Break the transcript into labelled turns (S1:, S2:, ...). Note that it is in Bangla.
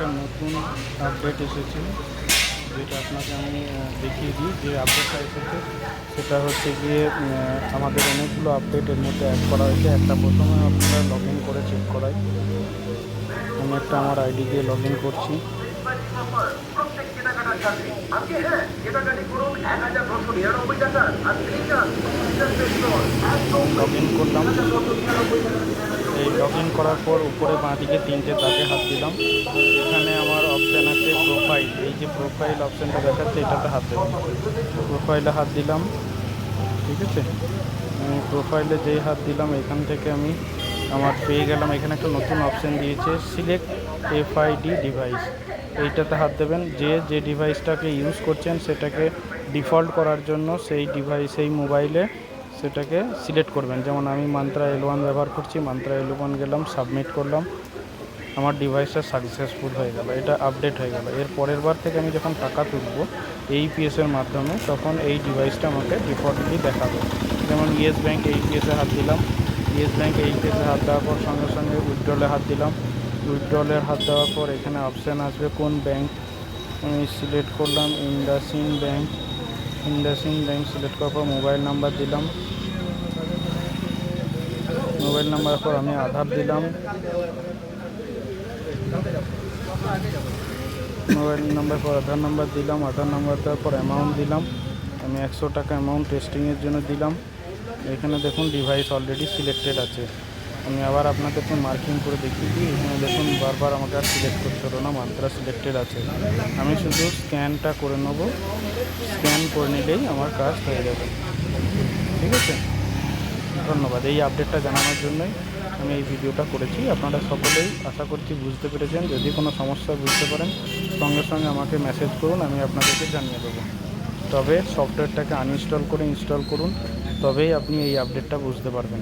S1: একটা নতুন আপডেট এসেছে, যেটা আপনাকে আমি দেখিয়ে দিই। যে আপডেটটা এসেছে সেটা হচ্ছে গিয়ে আমাদের অনেকগুলো আপডেট এর মধ্যে অ্যাড করা হয়েছে। একটা প্রথমে আপনারা লগ ইন করে চেক করাই। আমি একটা আমার আইডি দিয়ে লগ ইন করছি। লগ ইন করলাম। এই লগ ইন করার পর উপরে বাঁদিকে তিনটে দাগে হাত দিলাম। এখানে আমার অপশান আছে প্রোফাইল। এই যে প্রোফাইল অপশানটা দেখাচ্ছে এটাতে হাত দেবেন। প্রোফাইলে হাত দিলাম, ঠিক আছে। আমি প্রোফাইলে যেই হাত দিলাম এখান থেকে আমি আমার পেয়ে গেলাম। এখানে একটা নতুন অপশান দিয়েছে সিলেক্ট এফআইডি ডিভাইস। এইটাতে হাত দেবেন। যে ডিভাইসটাকে ইউজ করছেন সেটাকে ডিফল্ট করার জন্য সেই মোবাইলে সেটাকে সিলেক্ট করবেন। যেমন আমি মান্ত্রা L1 ব্যবহার করছি, মান্ত্রা L1 গেলাম, সাবমিট করলাম, আমার ডিভাইসটা সাকসেসফুল হয়ে গেল, এটা আপডেট হয়ে গেল। এর পরের বার থেকে আমি যখন টাকা তুলব এইপিএসের মাধ্যমে, তখন এই ডিভাইসটা আমাকে ডিফল্টলি দেখাবে। যেমন ইয়েস ব্যাঙ্ক এইপিএসে হাত দিলাম। ইয়েস ব্যাঙ্ক এইপিএসে হাত দেওয়ার পর সঙ্গে সঙ্গে উইথড্রলে হাত দিলাম। উইথড্রলের হাত দেওয়ার পর এখানে অপশান আসবে কোন ব্যাঙ্ক। আমি সিলেক্ট করলাম IndusInd bank. IndusInd bank select করার পর মোবাইল নাম্বার দিলাম। মোবাইল নাম্বারের পর আমি আধার দিলাম। মোবাইল নাম্বার পর আধার নাম্বার দিলাম। আধার নাম্বার দেওয়ার পর অ্যামাউন্ট দিলাম। আমি 100 টাকা অ্যামাউন্ট টেস্টিংয়ের জন্য দিলাম। এখানে দেখুন ডিভাইস অলরেডি সিলেক্টেড আছে। আমি আবার আপনাদেরকে মার্কিং করে দেখিয়ে দিই। এখানে দেখুন বারবার আমাকে আর সিলেক্ট করতে হলো না, মাত্রা সিলেক্টেড আছে। আমি শুধু স্ক্যানটা করে নেব। স্ক্যান করে নিলেই আমার কাজ হয়ে যাবে, ঠিক আছে। ধন্যবাদ। এই আপডেটটা জানানোর জন্যই আমি এই ভিডিওটা করেছি। আপনারা সকলেই আশা করছি বুঝতে পেরেছেন। যদি কোনো সমস্যা বুঝতে পারেন সঙ্গে সঙ্গে আমাকে মেসেজ করুন, আমি আপনাদেরকে জানিয়ে দেবো। তবে সফটওয়্যারটাকে আনইনস্টল করে ইনস্টল করুন, তবেই আপনি এই আপডেটটা বুঝতে পারবেন।